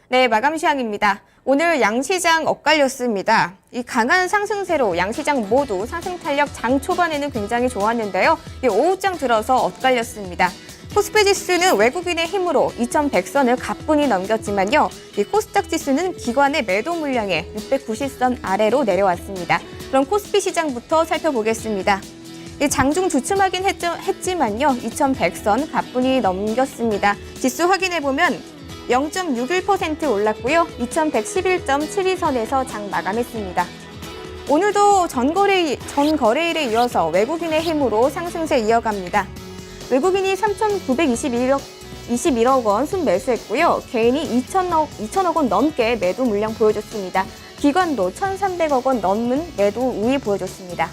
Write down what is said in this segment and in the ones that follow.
네, 마감 시황입니다. 오늘 양시장 엇갈렸습니다. 이 강한 상승세로 양시장 모두 상승 탄력 장 초반에는 굉장히 좋았는데요. 이 오후장 들어서 엇갈렸습니다. 코스피 지수는 외국인의 힘으로 2100선을 가뿐히 넘겼지만요. 이 코스닥 지수는 기관의 매도 물량에 690선 아래로 내려왔습니다. 그럼 코스피 시장부터 살펴보겠습니다. 장중 주춤하긴 했지만요. 2100선 가뿐히 넘겼습니다. 지수 확인해보면 0.61% 올랐고요. 2111.72선에서 장 마감했습니다. 오늘도 전 거래일에 이어서 외국인의 힘으로 상승세 이어갑니다. 외국인이 3,921억 원 순매수했고요. 개인이 2천억 원 넘게 매도 물량 보여줬습니다. 기관도 1,300억 원 넘는 매도 우위 보여줬습니다.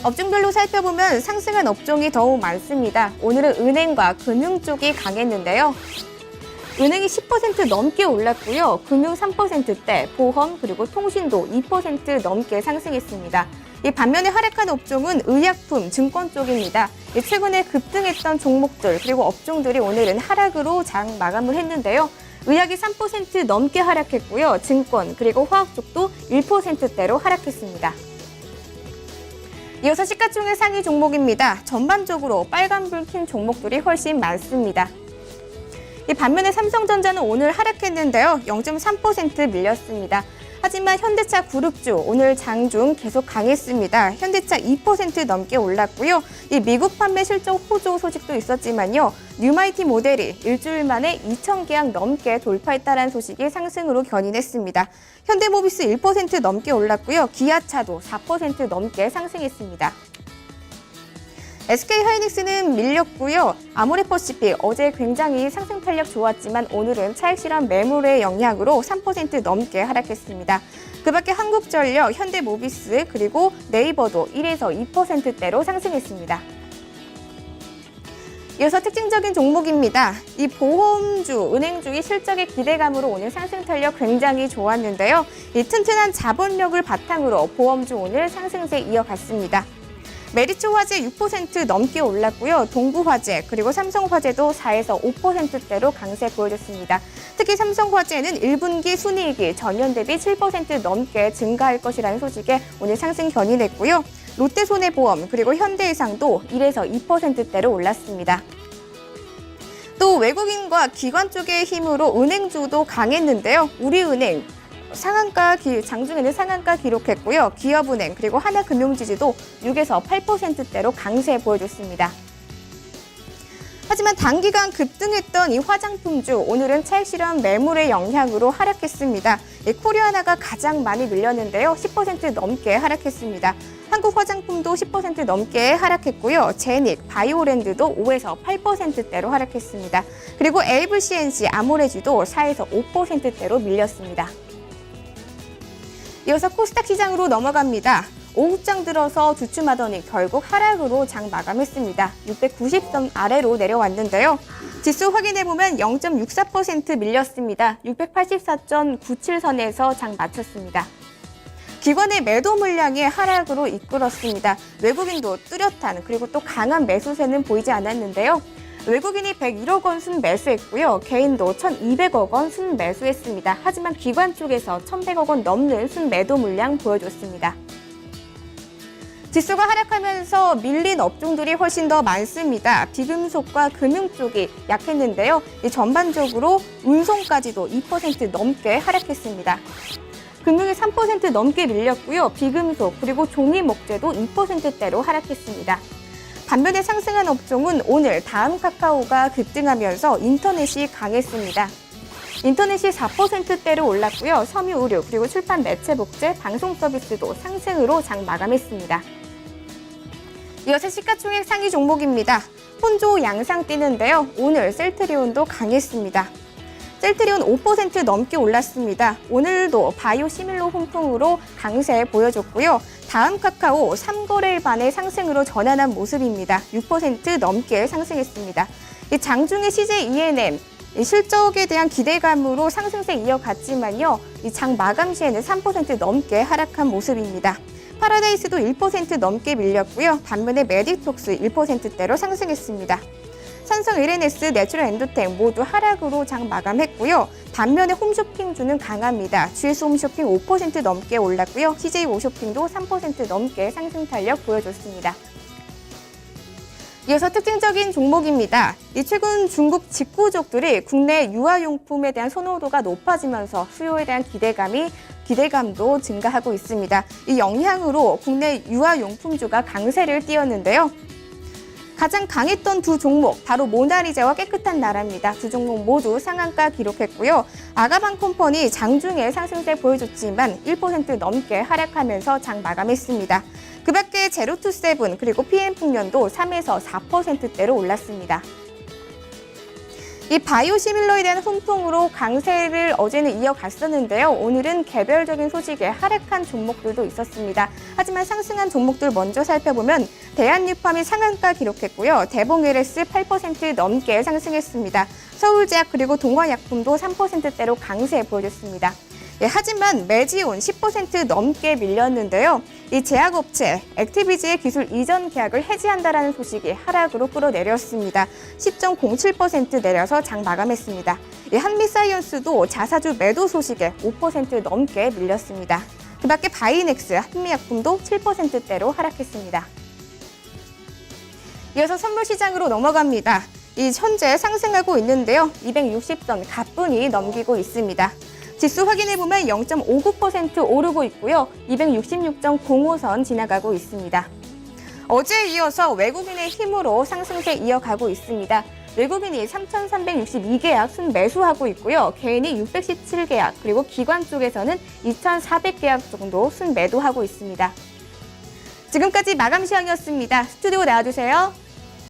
업종별로 살펴보면 상승한 업종이 더욱 많습니다. 오늘은 은행과 금융 쪽이 강했는데요. 은행이 10% 넘게 올랐고요. 금융 3%대, 보험 그리고 통신도 2% 넘게 상승했습니다. 이 반면에 하락한 업종은 의약품, 증권 쪽입니다. 최근에 급등했던 종목들 그리고 업종들이 오늘은 하락으로 장 마감을 했는데요. 의약이 3% 넘게 하락했고요. 증권 그리고 화학 쪽도 1%대로 하락했습니다. 이어서 시가총액 상위 종목입니다. 전반적으로 빨간불 킨 종목들이 훨씬 많습니다. 이 반면에 삼성전자는 오늘 하락했는데요. 0.3% 밀렸습니다. 하지만 현대차 그룹주 오늘 장중 계속 강했습니다. 현대차 2% 넘게 올랐고요. 이 미국 판매 실적 호조 소식도 있었지만요. 뉴마이티 모델이 일주일 만에 2,000계약 넘게 돌파했다는 소식이 상승으로 견인했습니다. 현대모비스 1% 넘게 올랐고요. 기아차도 4% 넘게 상승했습니다. SK하이닉스는 밀렸고요. 아모레퍼시픽 어제 굉장히 상승 탄력 좋았지만 오늘은 차익 실현 매물의 영향으로 3% 넘게 하락했습니다. 그밖에 한국전력, 현대모비스 그리고 네이버도 1에서 2%대로 상승했습니다. 이어서 특징적인 종목입니다. 이 보험주, 은행주의 실적의 기대감으로 오늘 상승 탄력 굉장히 좋았는데요. 이 튼튼한 자본력을 바탕으로 보험주 오늘 상승세 이어갔습니다. 메리츠 화재 6% 넘게 올랐고요. 동부화재 그리고 삼성화재도 4에서 5%대로 강세 보여줬습니다. 특히 삼성화재는 1분기 순이익이 전년 대비 7% 넘게 증가할 것이라는 소식에 오늘 상승 견인했고요. 롯데손해보험 그리고 현대해상도 1에서 2%대로 올랐습니다. 또 외국인과 기관 쪽의 힘으로 은행주도 강했는데요. 우리은행 장중에는 상한가 기록했고요. 기업은행 그리고 하나금융지주도 6에서 8%대로 강세 보여줬습니다. 하지만 단기간 급등했던 이 화장품주 오늘은 차익 실현 매물의 영향으로 하락했습니다. 코리아나가 가장 많이 밀렸는데요. 10% 넘게 하락했습니다. 한국 화장품도 10% 넘게 하락했고요. 제닉, 바이오랜드도 5에서 8%대로 하락했습니다. 그리고 LVCNC, 아모레지도 4에서 5%대로 밀렸습니다. 이어서 코스닥 시장으로 넘어갑니다. 오후장 들어서 주춤하더니 결국 하락으로 장 마감했습니다. 690선 아래로 내려왔는데요. 지수 확인해보면 0.64% 밀렸습니다. 684.97선에서 장 마쳤습니다. 기관의 매도 물량의 하락으로 이끌었습니다. 외국인도 뚜렷한 그리고 또 강한 매수세는 보이지 않았는데요. 외국인이 101억 원 순매수했고요. 개인도 1,200억 원 순매수했습니다. 하지만 기관 쪽에서 1,100억 원 넘는 순매도 물량 보여줬습니다. 지수가 하락하면서 밀린 업종들이 훨씬 더 많습니다. 비금속과 금융 쪽이 약했는데요. 전반적으로 운송까지도 2% 넘게 하락했습니다. 금융이 3% 넘게 밀렸고요. 비금속 그리고 종이목재도 2%대로 하락했습니다. 반면에 상승한 업종은 오늘 다음카카오가 급등하면서 인터넷이 강했습니다. 인터넷이 4%대로 올랐고요. 섬유의류 그리고 출판 매체 복제, 방송 서비스도 상승으로 장 마감했습니다. 이어서 시가총액 상위 종목입니다. 혼조 양상 뛰는데요. 오늘 셀트리온도 강했습니다. 셀트리온 5% 넘게 올랐습니다. 오늘도 바이오 시밀로 훈풍으로 강세 보여줬고요. 다음 카카오 3거래일 만에 상승으로 전환한 모습입니다. 6% 넘게 상승했습니다. 장중의 CJ ENM 실적에 대한 기대감으로 상승세 이어갔지만요. 장 마감 시에는 3% 넘게 하락한 모습입니다. 파라다이스도 1% 넘게 밀렸고요. 반면에 메디톡스 1%대로 상승했습니다. 삼성 LNS, 내추럴 엔도텍 모두 하락으로 장 마감했고요. 반면에 홈쇼핑주는 강합니다. GS 홈쇼핑 5% 넘게 올랐고요. CJ 홈쇼핑도 3% 넘게 상승 탄력 보여줬습니다. 이어서 특징적인 종목입니다. 최근 중국 직구족들이 국내 유아용품에 대한 선호도가 높아지면서 수요에 대한 기대감도 증가하고 있습니다. 이 영향으로 국내 유아용품주가 강세를 띄었는데요. 가장 강했던 두 종목, 바로 모나리자와 깨끗한 나라입니다. 두 종목 모두 상한가 기록했고요. 아가방 컴퍼니 장중에 상승세 보여줬지만 1% 넘게 하락하면서 장 마감했습니다. 그 밖에 제로투세븐 그리고 PM풍년도 3에서 4%대로 올랐습니다. 이 바이오시밀러에 대한 훈풍으로 강세를 어제는 이어갔었는데요. 오늘은 개별적인 소식에 하락한 종목들도 있었습니다. 하지만 상승한 종목들 먼저 살펴보면 대한유팜이 상한가 기록했고요. 대봉LS 8% 넘게 상승했습니다. 서울제약 그리고 동화약품도 3%대로 강세 보여줬습니다. 하지만 메지온 10% 넘게 밀렸는데요. 이 제약업체 액티비즈의 기술 이전 계약을 해지한다라는 소식이 하락으로 끌어내렸습니다. 10.07% 내려서 장 마감했습니다. 한미사이언스도 자사주 매도 소식에 5% 넘게 밀렸습니다. 그 밖에 바이넥스, 한미약품도 7%대로 하락했습니다. 이어서 선물시장으로 넘어갑니다. 현재 상승하고 있는데요. 260선 가뿐히 넘기고 있습니다. 지수 확인해보면 0.59% 오르고 있고요. 266.05선 지나가고 있습니다. 어제에 이어서 외국인의 힘으로 상승세 이어가고 있습니다. 외국인이 3,362계약 순매수하고 있고요. 개인이 617계약, 그리고 기관 쪽에서는 2,400계약 정도 순매도하고 있습니다. 지금까지 마감 시황이었습니다. 스튜디오 나와주세요.